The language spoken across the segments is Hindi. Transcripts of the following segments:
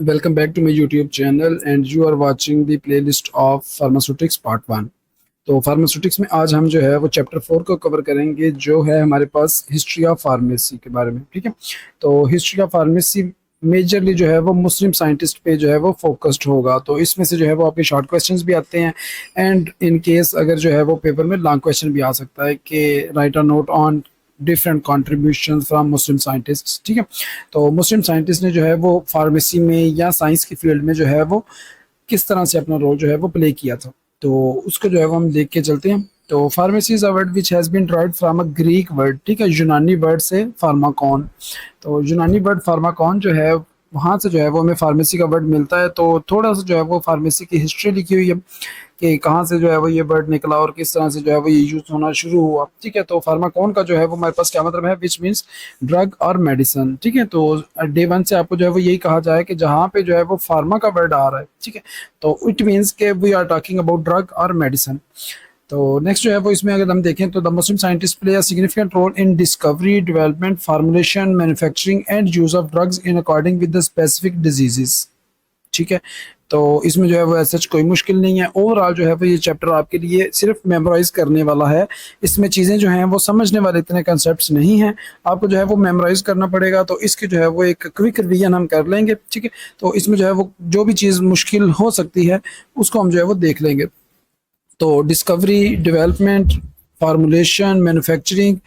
Welcome back to my YouTube channel and you are watching the playlist of Pharmaceutics Part 1। तो फार्मास्यूटिक्स में आज हम जो है वो चैप्टर 4 को कवर करेंगे, जो है हमारे पास हिस्ट्री ऑफ फार्मेसी के बारे में। ठीक है, तो हिस्ट्री ऑफ फार्मेसी मेजरली जो है वो मुस्लिम साइंटिस्ट पे जो है वो फोकस्ड होगा। तो इसमें से जो है वो आपके शॉर्ट क्वेश्चंस भी आते हैं एंड इन केस अगर जो है वो पेपर में लॉन्ग क्वेश्चन भी आ सकता है कि right a note on different contribution from Muslim scientist. ठीक है, तो मुस्लिम साइंटिस्ट ने जो है वो फार्मेसी में या साइंस की फील्ड में जो है वो किस तरह से अपना रोल जो है वो प्ले किया था, तो उसको जो है वो हम देख के चलते हैं। तो pharmacy is a word which has been derived from a Greek word. ठीक है, यूनानी वर्ड से फार्माकॉन। तो यूनानी वर्ड फार्माकॉन जो है वहाँ से जो है वो हमें फार्मेसी का वर्ड मिलता है। तो थोड़ा सा जो है वो फार्मेसी की हिस्ट्री लिखी हुई है कि कहाँ से जो है वो ये वर्ड निकला और किस तरह से जो है वो ये यूज होना शुरू हुआ। ठीक है, तो फार्माकॉन का जो है वो हमारे पास क्या मतलब है, विच मीन्स ड्रग और मेडिसिन। ठीक है, तो डे वन से आपको जो है वो यही कहा जाए कि जहाँ पे जो है वो फार्मा का वर्ड आ रहा है, ठीक है, तो इट मीन्स के we are talking about drug और मेडिसिन। तो नेक्स्ट जो है वो इसमें अगर हम देखें तो the Muslim scientist play a significant role in discovery, development, formulation, manufacturing and use of drugs in according with the specific diseases. ठीक है, तो इसमें जो है वो सच कोई मुश्किल नहीं है। ओवरऑल जो है वो ये चैप्टर आपके लिए सिर्फ मेमोराइज करने वाला है। इसमें चीज़ें जो हैं वो समझने वाले इतने कंसेप्ट्स नहीं हैं, आपको जो है वो मेमोराइज करना पड़ेगा। तो इसकी जो है वो एक क्विक रिवीजन हम कर लेंगे। ठीक है, तो इसमें जो है वो जो भी चीज़ मुश्किल हो सकती है उसको हम जो है वो देख लेंगे। तो डिस्कवरी, डेवलपमेंट, फार्मूलेशन, मैन्युफैक्चरिंग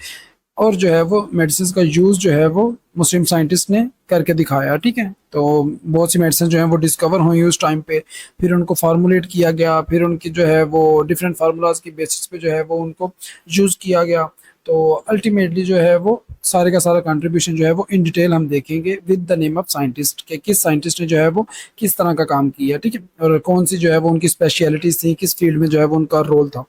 और जो है वो मेडिसिन का यूज़ जो है वो मुस्लिम साइंटिस्ट ने करके दिखाया। ठीक है, तो बहुत सी मेडिसिन जो है वो डिस्कवर हुई उस टाइम पे, फिर उनको फार्मूलेट किया गया, फिर उनकी जो है वो डिफरेंट फार्मूलाज की बेसिस पे जो है वो उनको यूज़ किया गया। तो अल्टीमेटली जो है वो सारे का सारा कंट्रीब्यूशन जो है वो इन डिटेल हम देखेंगे with the name of scientist के किस साइंटिस्ट ने जो है वो किस तरह का काम किया। ठीक है, और कौन सी जो है वो उनकी स्पेशलिटीज थी, किस फील्ड में जो है वो उनका रोल था।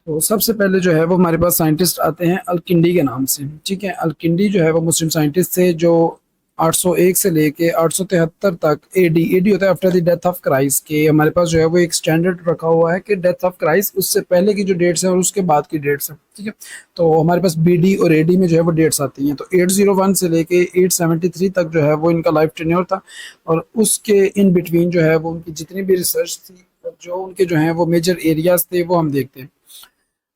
तो सबसे पहले जो है वो हमारे पास साइंटिस्ट आते हैं अलकिंडी के नाम से। ठीक है, अलकिंडी जो है वो मुस्लिम साइंटिस्ट थे जो 801 से लेके 873 तक एडी, एडी होता है after the death of Christ के। हमारे पास जो है वो एक स्टैंडर्ड रखा हुआ है कि डेथ ऑफ क्राइस्ट उससे पहले की जो डेट्स हैं और उसके बाद की डेट्स हैं। ठीक है, तो हमारे पास बीडी और एडी में जो है वो डेट्स आती हैं। तो 801 से लेके 873 तक जो है वो इनका लाइफ टेन्योर था और उसके इन बिटवीन जो है वो उनकी जितनी भी रिसर्च थी और जो उनके जो है वो मेजर एरियाज थे वो हम देखते हैं।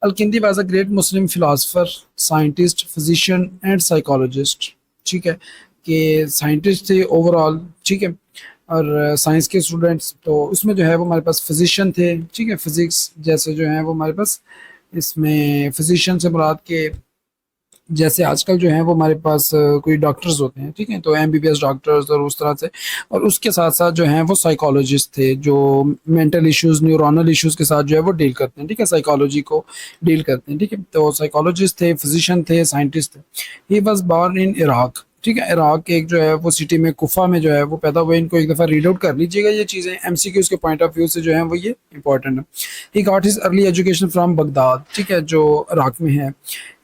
Al-Kindi was a great Muslim philosopher, scientist, physician and psychologist। ठीक है, कि साइंटिस्ट थे ओवरऑल। ठीक है, और साइंस के स्टूडेंट्स तो उसमें जो है वो हमारे पास फिजिशियन थे। ठीक है, फिजिक्स जैसे जो है वो हमारे पास इसमें फिजिशियन से मुराद के जैसे आजकल जो है वो हमारे पास कोई डॉक्टर्स होते हैं। ठीक है, तो एमबीबीएस डॉक्टर्स और उस तरह से, और उसके साथ साथ जो हैं वो साइकोलॉजिस्ट थे जो मेंटल इश्यूज, न्यूरोनल इश्यूज के साथ जो है वो डील करते हैं। ठीक है, साइकोलॉजी को डील करते हैं। ठीक है, तो साइकोलॉजिस्ट थे, फिजिशियन थे, साइंटिस्ट थे। ही वॉज बॉर्न इन इराक। ठीक है, इराक के एक जो है वो सिटी में कुफा में जो है वो पैदा हुए। इनको एक दफ़ा रीड आउट कर लीजिएगा, ये चीज़ें एमसीक्यूज के पॉइंट ऑफ व्यू से जो है वो ये इंपॉर्टेंट है। He got his early education from Baghdad. ठीक है, जो इराक में है।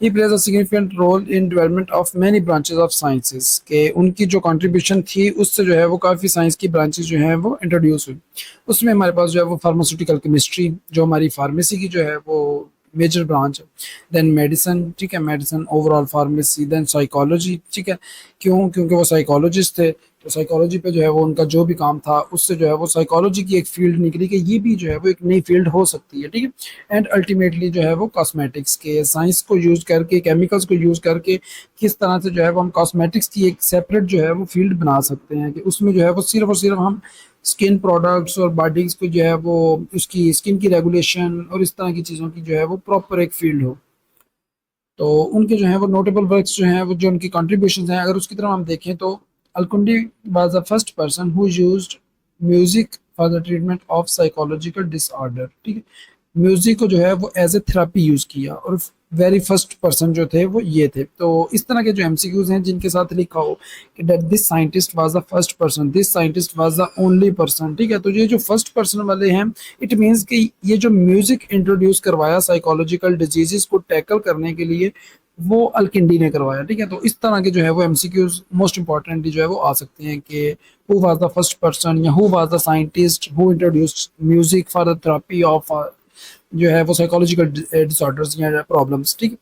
He plays a significant role in development of many branches of sciences के उनकी जो कंट्रीब्यूशन थी उससे जो है वो काफ़ी साइंस की ब्रांचेस जो हैं वो इंट्रोड्यूस हुई। उसमें हमारे पास जो है वो फार्मास्यूटिकल केमिस्ट्री जो हमारी फार्मेसी की जो है वो मेजर ब्रांच है। Then medicine. ठीक है, medicine, overall pharmacy, then psychology. ठीक है, क्यों, क्योंकि वो साइकोलॉजिस्ट थे तो साइकोलॉजी पे जो है वो उनका जो भी काम था उससे जो है वो साइकोलॉजी की एक फील्ड निकली कि ये भी जो है वो एक नई फील्ड हो सकती है। ठीक है, एंड अल्टीमेटली जो है वो कॉस्मेटिक्स के साइंस को यूज़ करके, केमिकल्स को यूज़ करके किस तरह से जो है वो हम कॉस्मेटिक्स की एक सेपरेट जो है वो फील्ड बना सकते हैं कि उसमें जो है वो सिर्फ और सिर्फ हम स्किन प्रोडक्ट्स और बॉडीज़ को जो है वो उसकी स्किन की रेगुलेशन और इस तरह की चीज़ों की जो है वो प्रॉपर एक फील्ड हो। तो उनके जो है वो नोटेबल वर्क्स जो हैं वो जो उनकी कंट्रीब्यूशंस हैं अगर उसकी तरफ हम देखें तो Alkindi was the first person who used music for the treatment of psychological disorder. ठीक है, म्यूजिक को जो है वो एज ए थेरेपी यूज किया और वेरी फर्स्ट पर्सन जो थे वो ये थे। तो इस तरह के जो एमसीक्यूज हैं जिनके साथ लिखा हो कि that this scientist was the first person, this scientist was the only person. ठीक है, तो ये जो फर्स्ट पर्सन वाले हैं इट मीन्स कि ये जो म्यूजिक इंट्रोड्यूस करवाया साइकोलॉजिकल डिजीजेस को टैकल करने के लिए वो अलकिंडी ने करवाया। ठीक है, तो इस तरह के जो है वो एमसीक्यूज मोस्ट इंपॉर्टेंटली जो है वो आ सकते हैं कि who was the first person या who was the scientist who introduced music for the therapy of जो है वो साइकोलॉजिकल डिसऑर्डर्स या प्रॉब्लम्स। ठीक है,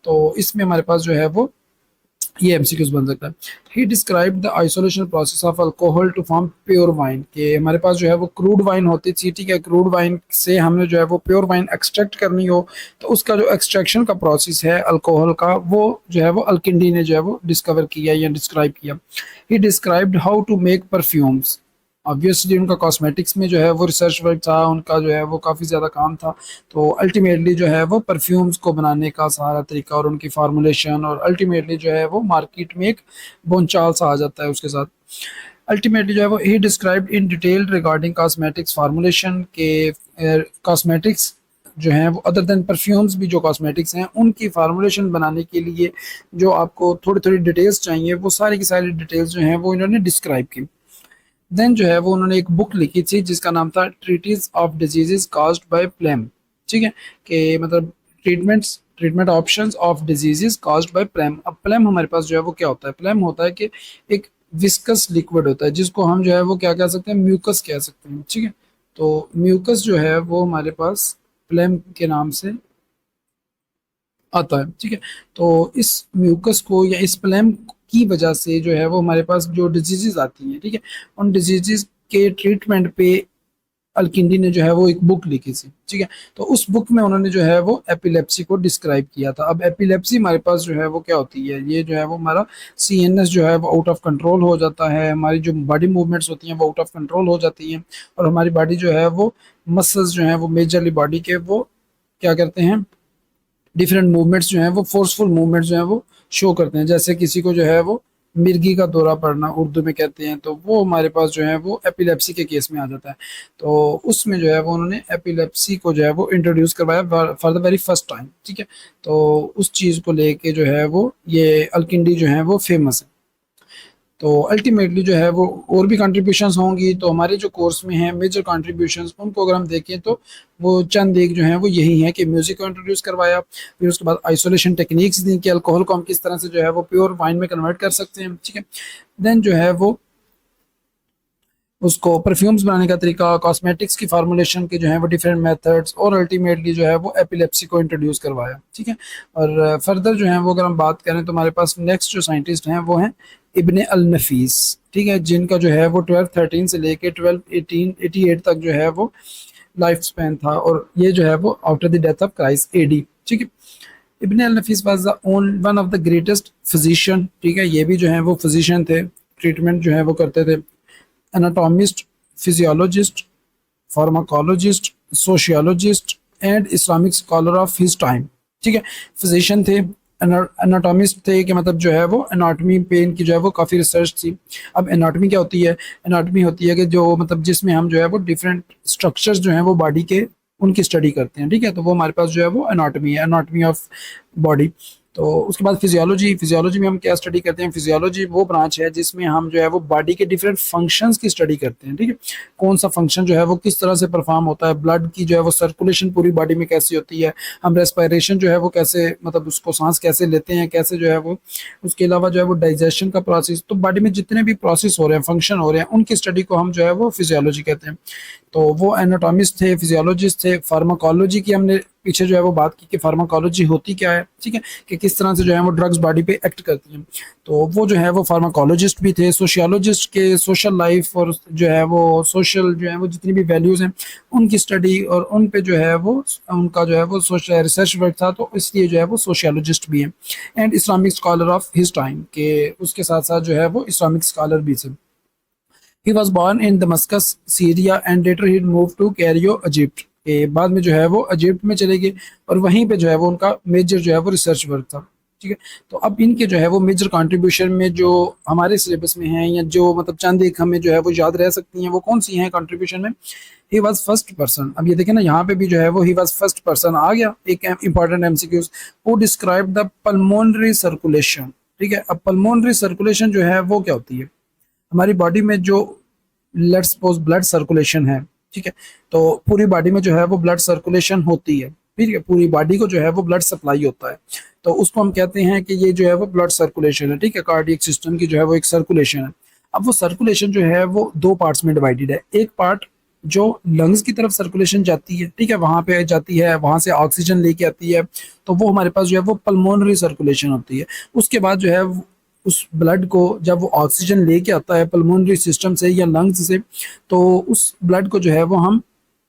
तो इसमें हमारे पास जो है वो ये एमसीक्यूज बन सकता है। He describe the isolation process of alcohol to form pure wine, के हमारे पास जो है वो क्रूड वाइन होती थी, ठीक है, क्रूड वाइन से हमने जो है वो प्योर वाइन एक्सट्रैक्ट करनी हो तो उसका जो एक्सट्रैक्शन का प्रोसेस है अल्कोहल का, वो जो है वो अल्किंडी ने जो है वो डिस्कवर किया या डिस्क्राइब किया। He described how to make perfumes. Obviously उनका कॉस्मेटिक्स में जो है वो रिसर्च वर्क था, उनका जो है वो काफ़ी ज़्यादा काम था। तो अल्टीमेटली जो है वो परफ्यूम्स को बनाने का सारा तरीका और उनकी फार्मूलेशन, और अल्टीमेटली जो है वो मार्केट में एक बोलचाल सा आ जाता है उसके साथ। अल्टीमेटली जो है वो ही described in detail regarding cosmetics formulation के, कॉस्मेटिक्स जो हैं वो अदर देन परफ्यूम्स भी जो कॉस्मेटिक्स हैं उनकी फार्मूलेशन बनाने के लिए जो आपको थोड़ी थोड़ी डिटेल्स चाहिए वो सारी की सारी डिटेल्स जो हैं वो इन्होंने डिस्क्राइब की। देन जो है वो उन्होंने एक बुक लिखी थी जिसका नाम था treatise of diseases caused by phlegm, ठीक है, कि मतलब treatment options of diseases caused by phlegm. अब प्लेम हमारे पास जो है वो क्या होता है, प्लेम होता है कि एक विस्कस लिक्विड होता है जिसको हम जो है वो क्या कह सकते हैं, म्यूकस कह सकते हैं, ठीक है। तो म्यूकस जो है वो हमारे पास प्लेम के नाम से आता है, ठीक है। तो इस म्यूकस को या इस प्लेम की वजह से जो है वो हमारे पास जो डिजीजेज आती हैं, ठीक है, उन डिजीजेज के ट्रीटमेंट पे अल्किंडी ने जो है वो एक बुक लिखी थी, ठीक है। तो उस बुक में उन्होंने जो है वो एपिलेप्सी को डिस्क्राइब किया था। अब एपिलेप्सी हमारे पास जो है वो क्या होती है, ये जो है वो हमारा सीएनएस जो है वो आउट ऑफ कंट्रोल हो जाता है, हमारी जो बॉडी मूवमेंट्स होती हैं वो आउट ऑफ कंट्रोल हो जाती हैं, और हमारी बॉडी जो है वो मसल्स जो है वो मेजरली बॉडी के वो क्या करते हैं, डिफरेंट मूवमेंट्स जो हैं वो फोर्सफुल मूवमेंट्स जो हैं वो शो करते हैं। जैसे किसी को जो है वो मिर्गी का दौरा पड़ना उर्दू में कहते हैं, तो वो हमारे पास जो है वो एपिलेप्सी के केस में आ जाता है। तो उसमें जो है वो उन्होंने एपिलेप्सी को जो है वो इंट्रोड्यूस करवाया for the very first time, ठीक है। तो उस चीज़ को लेके जो है वो ये अल्किंडी जो है वो फेमस है। तो अल्टीमेटली जो है वो और भी कंट्रीब्यूशंस होंगी, तो हमारे जो कोर्स में हैं मेजर कंट्रीब्यूशंस उनको अगर हम देखें तो वो चंद एक जो हैं वो यही है कि म्यूज़िक को इंट्रोड्यूस करवाया, फिर उसके बाद आइसोलेशन टेक्निक्स दी कि अल्कोहल को हम किस तरह से जो है वो प्योर वाइन में कन्वर्ट कर सकते हैं, ठीक है। देन जो है वो उसको परफ्यूम्स बनाने का तरीका, कॉस्मेटिक्स की फार्मूलेशन के जो है वो डिफरेंट मेथड्स, और अल्टीमेटली जो है वो एपिलेप्सी को इंट्रोड्यूस करवाया, ठीक है। और फर्दर जो है वो अगर हम बात करें तो हमारे पास नेक्स्ट जो साइंटिस्ट हैं वो हैं इब्ने अल नफीस, ठीक है, जिनका जो है वो 1213 से लेके 1288 तक जो है वो लाइफ स्पैन था, और ये जो है वो after the death of Christ AD, ठीक है। Ibn al Nafis was the one of the greatest physician, ठीक है, ये भी जो है वो फिजिशियन थे, ट्रीटमेंट जो है वो करते थे, anatomist, physiologist, pharmacologist, sociologist and Islamic scholar of his time, ठीक है। फिजिशियन थे, एनाटॉमिस्ट थे कि मतलब जो है वो एनाटॉमी पे इनकी जो है वो काफ़ी रिसर्च थी। अब एनाटॉमी क्या होती है, एनाटॉमी होती है कि जो मतलब जिसमें हम जो है वो डिफरेंट स्ट्रक्चर्स जो हैं वो बॉडी के उनकी स्टडी करते हैं, ठीक है। तो वो हमारे पास जो है वो एनाटॉमी है, एनाटॉमी ऑफ बॉडी। तो उसके बाद फिजियोलॉजी, फिजियोलॉजी में हम क्या स्टडी करते हैं, फिजियोलॉजी वो ब्रांच है जिसमें हम जो है वो बॉडी के डिफरेंट फंक्शंस की स्टडी करते हैं, ठीक है। कौन सा फंक्शन जो है वो किस तरह से परफॉर्म होता है, ब्लड की जो है वो सर्कुलेशन पूरी बॉडी में कैसी होती है, हम रेस्पिरेशन जो है वो कैसे मतलब उसको सांस कैसे लेते हैं, कैसे जो है वो, उसके अलावा जो है वो डाइजेशन का प्रोसेस, तो बॉडी में जितने भी प्रोसेस हो रहे हैं, फंक्शन हो रहे हैं, उनकी स्टडी को हम जो है वो फिजियोलॉजी कहते हैं। तो वो एनाटॉमिस्ट थे, फिजियोलॉजिस्ट थे। फार्माकोलॉजी की हमने पीछे जो है वो बात की कि फार्माकोलॉजी होती क्या है, ठीक है, कि किस तरह से जो है वो ड्रग्स बॉडी पे एक्ट करती हैं, तो वो जो है वो फार्माकोलॉजिस्ट भी थे। सोशियोलॉजिस्ट के सोशल लाइफ और जो है वो सोशल जो है वो जितनी भी वैल्यूज़ हैं उनकी स्टडी, और उन पे जो है वो उनका जो है वो सोशल रिसर्च वर्क था, तो इसलिए जो है वो सोशियोलॉजिस्ट भी हैं। And Islamic scholar of his time, के उसके साथ साथ जो है वो इस्लामिक स्कॉलर भी थे। He was born in Damascus, Syria, and later he moved to Cairo, Egypt. के बाद में जो है वो इजिप्ट में चले गए, और वहीं पे जो है वो उनका मेजर जो है वो रिसर्च वर्क था, ठीक है। तो अब इनके जो है वो मेजर कंट्रीब्यूशन में जो हमारे सिलेबस में हैं या जो मतलब चंद एक हमें जो है वो याद रह सकती हैं, वो कौन सी हैं कंट्रीब्यूशन में, ही वॉज फर्स्ट पर्सन। अब ये देखें ना, यहाँ पे भी जो है वो ही वॉज फर्स्ट पर्सन आ गया, एक important MCQs, who describe the pulmonary circulation, ठीक है। अब पल्मोनरी सर्कुलेशन जो है वो क्या होती है, हमारी बॉडी में जो लेट्स सपोज ब्लड सर्कुलेशन है, ठीक है, तो पूरी बॉडी में जो है वो ब्लड सर्कुलेशन होती है, ठीक है, पूरी बॉडी को जो है वो ब्लड सप्लाई होता है, तो उसको हम कहते हैं कि ये जो है वो ब्लड सर्कुलेशन है, ठीक है, कार्डियक सिस्टम की जो है वो एक सर्कुलेशन है। अब वो सर्कुलेशन जो है वो दो पार्ट्स में डिवाइडेड है, एक पार्ट जो लंग्स की तरफ सर्कुलेशन जाती है, ठीक है, वहां पे जाती है, वहां से ऑक्सीजन लेके आती है, तो वो हमारे पास जो है वो पल्मोनरी सर्कुलेशन होती है। उसके बाद जो है उस ब्लड को जब वो ऑक्सीजन लेके आता है पल्मोनरी सिस्टम से या लंग्स से, तो उस ब्लड को जो है वो हम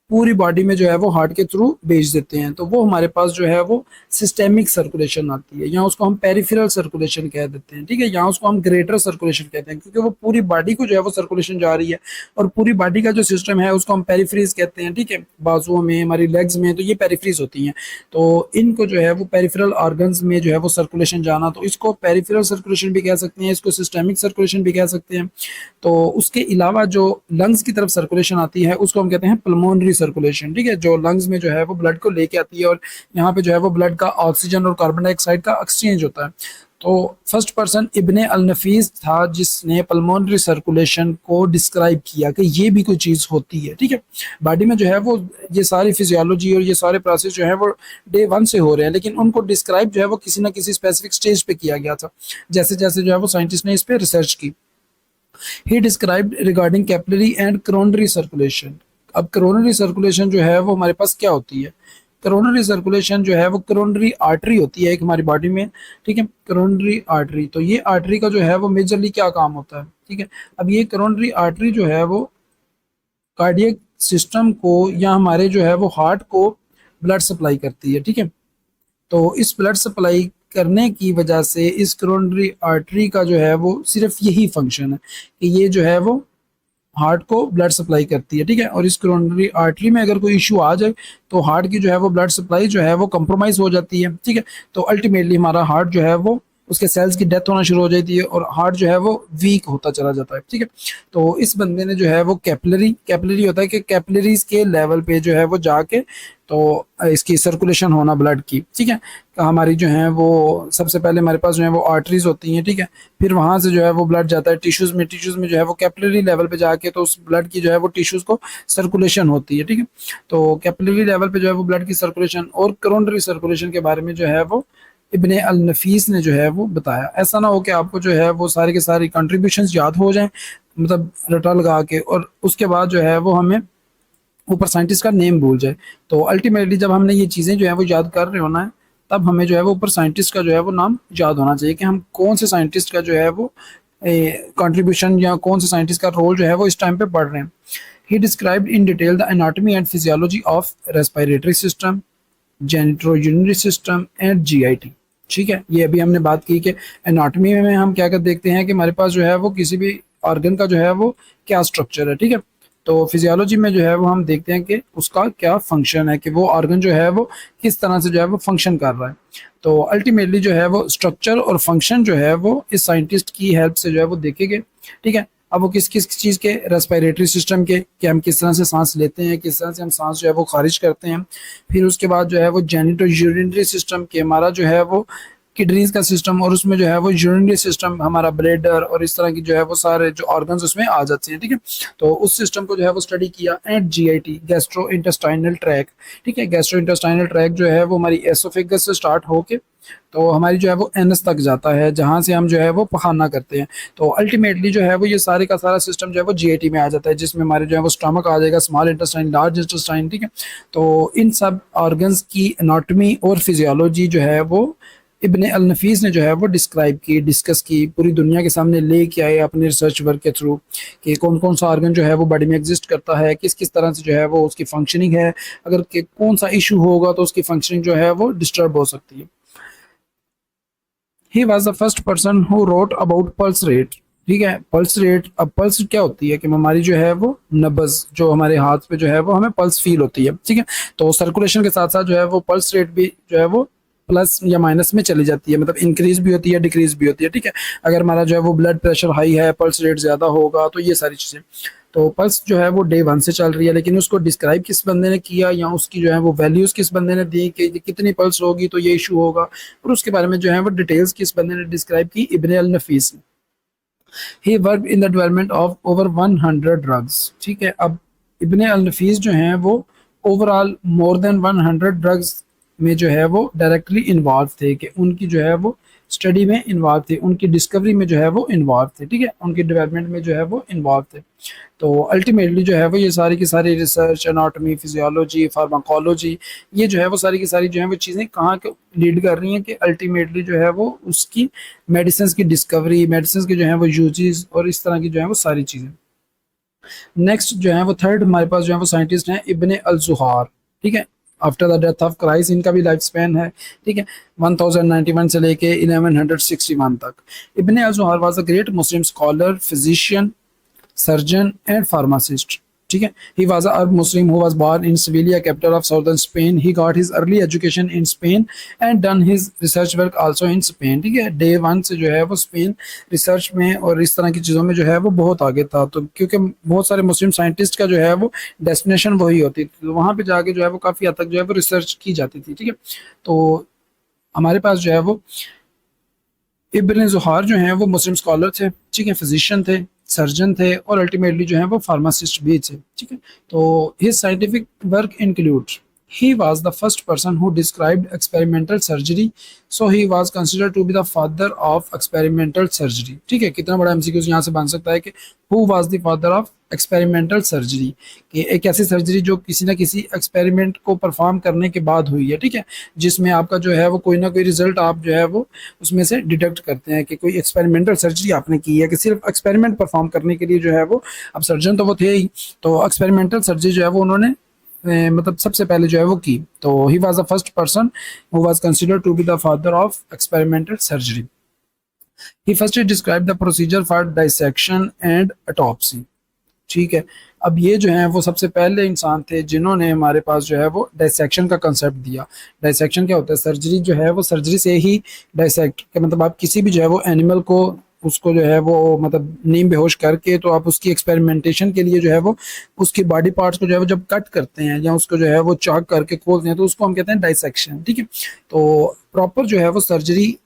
पूरी बॉडी में जो है वो हार्ट के थ्रू भेज देते हैं। तो वो हमारे पास जो है वो सिस्टेमिक सर्कुलेशन आती है, या उसको हम पेरिफेरल सर्कुलेशन कह देते हैं, ठीक है, या उसको हम ग्रेटर सर्कुलेशन कहते हैं, क्योंकि वो पूरी बॉडी को जो है वो सर्कुलेशन जा रही है। और पूरी बॉडी का जो सिस्टम है उसको हम पेरिफेरीज कहते हैं, ठीक है, बाजुओं में, हमारी लेग्स में, तो ये पेरिफेरीज होती हैं। तो इनको जो है वो पेरिफेरल ऑर्गन्स में जो है वो सर्कुलेशन जाना, तो इसको पेरिफेरल सर्कुलेशन भी कह सकते हैं, इसको सिस्टेमिक सर्कुलेशन भी कह सकते हैं। तो उसके अलावा जो लंग्स की तरफ सर्कुलेशन आती है उसको हम कहते हैं पल्मोनरी सर्कुलेशन, ठीक है, जो लंग्स में जो है वो ब्लड को लेके आती है और यहाँ पे जो है वो ब्लड का ऑक्सीजन और कार्बन डाइऑक्साइड का एक्सचेंज होता है। तो फर्स्ट पर्सन इब्ने अल नफीस था जिसने पल्मोनरी सर्कुलेशन को डिस्क्राइब किया कि ये भी कोई चीज़ होती है, ठीक है। बॉडी में जो है वो ये सारी फिजियोलॉजी और ये सारे प्रोसेस जो है वो डे वन से हो रहे हैं, लेकिन उनको डिस्क्राइब जो है वो किसी ना किसी स्पेसिफिक स्टेज पे किया गया था, जैसे जैसे जो है वो साइंटिस्ट ने इस पर रिसर्च की। ही described regarding capillary and coronary circulation. अब कोरोनरी सर्कुलेशन जो है वो हमारे पास क्या होती है? कोरोनरी सर्कुलेशन जो है वो कोरोनरी आर्टरी होती है एक हमारी बॉडी में, ठीक है, कोरोनरी आर्टरी। तो ये आर्टरी का जो है वो मेजरली क्या काम होता है, ठीक है। अब ये कोरोनरी आर्टरी जो है वो कार्डियक सिस्टम को या हमारे जो है वो हार्ट को ब्लड सप्लाई करती है, ठीक है। तो इस ब्लड सप्लाई करने की वजह से इस कोरोनरी आर्टरी का जो है वो सिर्फ यही फंक्शन है कि ये जो है वो हार्ट को ब्लड सप्लाई करती है, ठीक है। और इस कोरोनरी आर्टरी में अगर कोई इशू आ जाए तो हार्ट की जो है वो ब्लड सप्लाई जो है वो कंप्रोमाइज हो जाती है, ठीक है। तो अल्टीमेटली हमारा हार्ट जो है वो उसके सेल्स की डेथ होना शुरू हो जाती है और हार्ट जो है वो वीक होता चला जाता है, ठीक है। तो इस बंदे ने जो है वो कैपिलरी होता है कि कैपिलरीज के लेवल पे जो है वो जाके तो इसकी सर्कुलेशन होना ब्लड की, ठीक है। हमारी जो है वो सबसे पहले हमारे पास जो है वो आर्टरीज होती हैं, ठीक है। फिर वहां से जो है वो ब्लड जाता है टिश्यूज में जो है वो कैपिलरी लेवल पे जाके तो उस ब्लड की जो है वो टिश्यूज को सर्कुलेशन होती है, ठीक है। तो कैपिलरी लेवल पे जो है वो ब्लड की सर्कुलेशन और कोरोनरी सर्कुलेशन के बारे में जो है वो इब्ने अल नफीस ने जो है वो बताया। ऐसा ना हो कि आपको जो है वो सारे के सारे कंट्रीब्यूशंस याद हो जाएं, मतलब रटा लगा के, और उसके बाद जो है वो हमें ऊपर साइंटिस्ट का नेम भूल जाए। तो अल्टीमेटली जब हमने ये चीज़ें जो है वो याद कर रहे होना है, तब हमें जो है वो ऊपर साइंटिस्ट का जो है वो नाम याद होना चाहिए कि हम कौन से साइंटिस्ट का जो है वो कंट्रीब्यूशन या कौन से साइंटिस्ट का रोल जो है वो इस टाइम पे पढ़ रहे हैं। He described in detail the anatomy and physiology of respiratory system, genitourinary system and GIT, ठीक है। ये अभी हमने बात की कि एनाटॉमी में हम क्या कर देखते हैं कि हमारे पास जो है वो किसी भी ऑर्गन का जो है वो क्या स्ट्रक्चर है, ठीक है। तो फिजियोलॉजी में जो है वो हम देखते हैं कि उसका क्या फंक्शन है, कि वो ऑर्गन जो है वो किस तरह से जो है वो फंक्शन कर रहा है। तो अल्टीमेटली जो है वो स्ट्रक्चर और फंक्शन जो है वो इस साइंटिस्ट की हेल्प से जो है वो देखेंगे, ठीक है। अब वो किस किस चीज़ के, रेस्पिरेटरी सिस्टम के, कि हम किस तरह से सांस लेते हैं, किस तरह से हम सांस जो है वो खारिज करते हैं। फिर उसके बाद जो है वो जेनिटो यूरिनरी सिस्टम के, हमारा जो है वो किडनीज का सिस्टम, और उसमें जो है वो यूरिनरी सिस्टम, हमारा ब्लैडर और इस तरह की जो है वो सारे जो ऑर्गन्स उसमें आ जाते हैं, ठीक है। तो उस सिस्टम को जो है वो स्टडी किया। And GIT, gastro intestinal tract, ठीक है। गैस्ट्रो इंटेस्टाइनल ट्रैक जो है वो हमारी एसोफेगस से स्टार्ट होके तो हमारी जो है वो एनस तक जाता है, जहाँ से हम जो है वो पखाना करते हैं। तो अल्टीमेटली जो है वो ये सारे का सारा सिस्टम जो है वो जीआईटी में आ जाता है, जिसमें हमारे जो है वो स्टमक आ जाएगा, स्मॉल इंटेस्टाइन, लार्ज इंटेस्टाइन, ठीक है। तो इन सब ऑर्गन्स की एनाटॉमी और फिजियोलॉजी जो है वो इब्ने अल नफीस ने जो है वो डिस्क्राइब की, डिस्कस की, पूरी दुनिया के सामने ले के आए अपने रिसर्च वर्क के थ्रू कि कौन कौन सा ऑर्गन जो है वो बॉडी में एग्जिस्ट करता है, किस किस तरह से जो है वो उसकी फंक्शनिंग है, अगर कौन सा इशू होगा तो उसकी फंक्शनिंग जो है वो डिस्टर्ब हो सकती है। ही was the first person who wrote about pulse rate, ठीक है। पल्स रेट, अब पल्स क्या होती है कि हमारी जो है वो नब्ज जो हमारे हाथ पे जो है वो हमें पल्स फील होती है, ठीक है। तो सर्कुलेशन के साथ साथ जो है वो पल्स रेट भी जो है वो प्लस या माइनस में चली जाती है, मतलब इंक्रीज भी होती है, डिक्रीज भी होती है, ठीक है। अगर हमारा जो है वो ब्लड प्रेशर हाई है, पल्स रेट ज़्यादा होगा, तो ये सारी चीज़ें। तो पल्स जो है वो डे वन से चल रही है, लेकिन उसको डिस्क्राइब किस बंदे ने किया या उसकी जो है वो वैल्यूज़ किस बंदे ने दी कि कितनी पल्स होगी तो ये इशू होगा, और उसके बारे में जो है वो डिटेल्स किस बंदे ने डिस्क्राइब की, इब्ने अल नफीस ने। He work in the development of over 100 drugs, ठीक है। अब इब्ने अल नफीस जो हैं वो ओवरऑल मोर देन 100 ड्रग्स में जो है वो डायरेक्टली इन्वॉल्व थे, कि उनकी जो है वो स्टडी में इन्वॉल्व थे, उनकी डिस्कवरी में जो है वो इन्वॉल्व थे, ठीक है, उनकी डेवलपमेंट में जो है वो इन्वॉल्व थे। तो अल्टीमेटली जो है वो ये सारी की सारी रिसर्च, एनाटॉमी, फिजियोलॉजी, फार्माकोलॉजी, ये जो है वो सारी की सारी जो है वो चीज़ें कहाँ लीड कर रही हैं कि अल्टीमेटली जो है वो उसकी मेडिसिन की डिस्कवरी, मेडिसिन के जो है वो यूजेस और इस तरह की जो है वो सारी चीज़ें। नेक्स्ट जो है वो थर्ड हमारे पास जो है वो साइंटिस्ट हैं इब्ने अल ज़ुहार, ठीक है, after the death of Christ, इनका भी लाइफ स्पैन है, ठीक है, 1091 से लेके 1161 तक। Ibn al Zuhr was a great Muslim scholar, physician, surgeon and pharmacist, ठीक है। He was a Arab Muslim who was born in Sevilla, capital of southern Spain. He got his early education in Spain and done his research work also in Spain, ठीक है। डे वन से जो है वो स्पेन रिसर्च में और इस तरह की चीज़ों में जो है वो बहुत आगे था, तो क्योंकि बहुत सारे मुस्लिम साइंटिस्ट का जो है वो डेस्टिनेशन वही होती थी, तो वहाँ पे जाके जो है वो काफ़ी हद तक जो है वो रिसर्च की जाती थी, ठीक है। तो हमारे पास जो है वो इब्न ज़ुहार जो हैं वो मुस्लिम स्कॉलर थे, ठीक है, फिजिशियन थे, सर्जन थे और अल्टीमेटली जो है वो फार्मासिस्ट भी थे, ठीक है। तो his scientific work include, he was the first person who described experimental surgery, so he was considered to be the father of experimental surgery, ठीक है। कितना बड़ा एमसीक्यू यहाँ से बन सकता है कि who was the father of experimental surgery, कि एक ऐसी सर्जरी जो किसी ना किसी एक्सपेरिमेंट को परफॉर्म करने के बाद हुई है, ठीक है, जिसमें आपका जो है वो कोई ना कोई रिजल्ट आप जो है वो उसमें से डिडक्ट करते हैं कि कोई एक्सपेरिमेंटल सर्जरी आपने की है, कि सिर्फ एक्सपेरिमेंट परफॉर्म करने के लिए जो है वो, अब सर्जन तो वो थे ही, तो एक्सपेरिमेंटल सर्जरी जो है वो उन्होंने मतलब सबसे पहले जो है वो की। तो he was the first person who was considered to be the father of experimental surgery. He first describe the procedure for dissection and autopsy, ठीक है। अब ये जो है वो सबसे पहले इंसान थे जिन्होंने हमारे पास जो है वो डाइसेक्शन का कंसेप्ट दिया। डाइसेक्शन क्या होता है? सर्जरी जो है वो सर्जरी से ही डाइसेक्ट, मतलब आप किसी भी जो है वो एनिमल को, उसको जो है वो मतलब नीम बेहोश करके, तो आप उसकी एक्सपेरिमेंटेशन के लिए जो है वो उसकी बॉडी पार्ट्स को जो है वो जब कट करते हैं या उसको जो है वो चाक करके खोलते हैं, तो उसको हम कहते हैं डाइसेक्शन, ठीक है। तो प्रॉपर जो है वो सर्जरी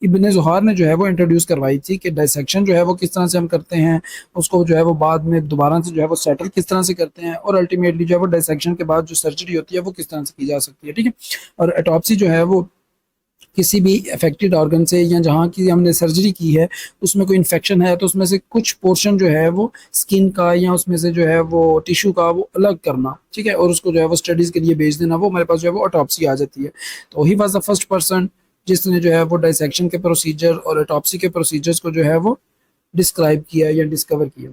इब्ने ज़ुहार ने जो है वो इंट्रोड्यूस करवाई थी कि डाइसेक्शन जो है वो किस तरह से हम करते हैं, उसको जो है वो बाद में दोबारा से जो है वो सेटल किस तरह से करते हैं, और अल्टीमेटली जो है वो डाइसेक्शन के बाद जो सर्जरी होती है वो किस तरह से की जा सकती है, ठीक है। और ऑटोप्सी जो है वो किसी भी अफेक्टेड ऑर्गन से या जहाँ की हमने सर्जरी की है उसमें कोई इन्फेक्शन है तो उसमें से कुछ पोर्शन जो है वो स्किन का या उसमें से जो है वो टिश्यू का वो अलग करना, ठीक है, और उसको जो है वो स्टडीज़ के लिए भेज देना, वो हमारे पास जो है वो ऑटोप्सी आ जाती है। तो ही वॉज द फर्स्ट पर्सन जिसने जो है वो डाइसेक्शन के प्रोसीजर और ऑटोप्सी के प्रोसीजर्स को जो है वो डिस्क्राइब किया या डिस्कवर किया।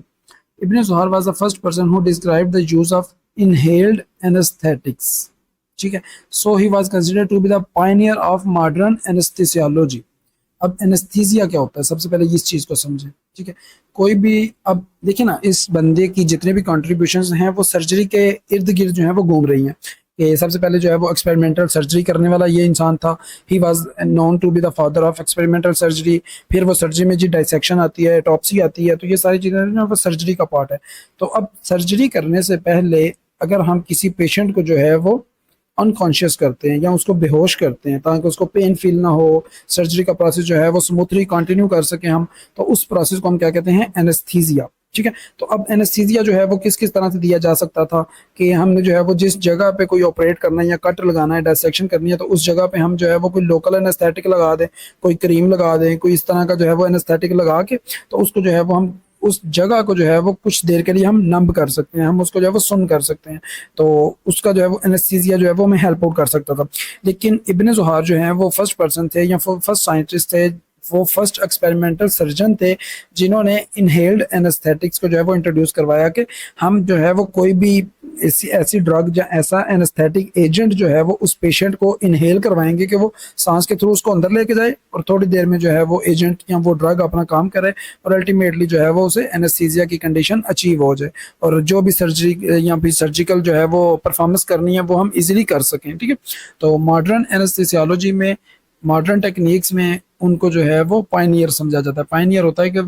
Ibn Zuhr was the first person who describe the use of inhaled anaesthetics, ठीक है। So he was considered to be the pioneer of modern anaesthesiology. अब एनेस्थीसिया क्या होता है, सबसे पहले इस चीज़ को समझें, ठीक है। कोई भी, अब देखिए ना, इस बंदे की जितने भी कॉन्ट्रीब्यूशंस हैं वो सर्जरी के इर्द गिर्द जो है वो घूम रही हैं। कि सबसे पहले जो है वो एक्सपेरिमेंटल सर्जरी करने वाला ये इंसान था, he was known to be the father of experimental surgery. फिर वो सर्जरी में जी डाइसेक्शन आती है, ऑटोप्सी आती है, तो ये सारी चीज़ें जो है वो सर्जरी का पार्ट है। तो अब सर्जरी करने से पहले अगर हम किसी पेशेंट को जो है वो अनकॉन्शियस करते हैं या उसको बेहोश करते हैं ताकि उसको पेन फील ना हो, सर्जरी का प्रोसेस जो है वो स्मूथली कंटिन्यू कर सकें हम, तो उस प्रोसेस को हम क्या कहते हैं? एनेस्थीसिया, ठीक है। तो अब एनेस्थीसिया जो है वो किस किस तरह से दिया जा सकता था कि हमने जो है वो जिस जगह पे कोई ऑपरेट करना है या कट लगाना है, डायसेक्शन करनी है, तो उस जगह पे हम जो है वो कोई लोकल एनेस्थेटिक लगा दें, कोई क्रीम लगा दें, कोई इस तरह का जो है वो एनेस्थेटिक लगा के, तो उसको जो है वो हम उस जगह को जो है वो कुछ देर के लिए हम नंब कर सकते हैं, हम उसको जो है वो सुन कर सकते हैं, तो उसका जो है वो एनेस्थीसिया जो है वो हमें हेल्प आउट कर सकता था। लेकिन इब्ने ज़ुहार जो है वो फर्स्ट पर्सन थे या फर्स्ट साइंटिस्ट थे, वो फर्स्ट एक्सपेरिमेंटल सर्जन थे जिन्होंने इनहेल्ड एनेस्थेटिक्स को जो है वो इंट्रोड्यूस करवाया कि हम जो है वो कोई भी ऐसी ड्रग या ऐसा एनेस्थेटिक एजेंट जो है वो उस पेशेंट को इनहेल करवाएंगे कि वो सांस के थ्रू उसको अंदर लेके जाए और थोड़ी देर में जो है वो एजेंट या वो ड्रग अपना काम करे और अल्टीमेटली जो है वो उसे एनेस्थीसिया की कंडीशन अचीव हो जाए और जो भी सर्जरी या फिर सर्जिकल जो है वो परफॉर्मेंस करनी है वो हम इजीली कर सकें, ठीक है। तो मॉडर्न एनेस्थीसियोलॉजी में, मॉडर्न टेक्निक्स में उनको जो है वो पायनियर समझा जाता है। पायनियर होता है कि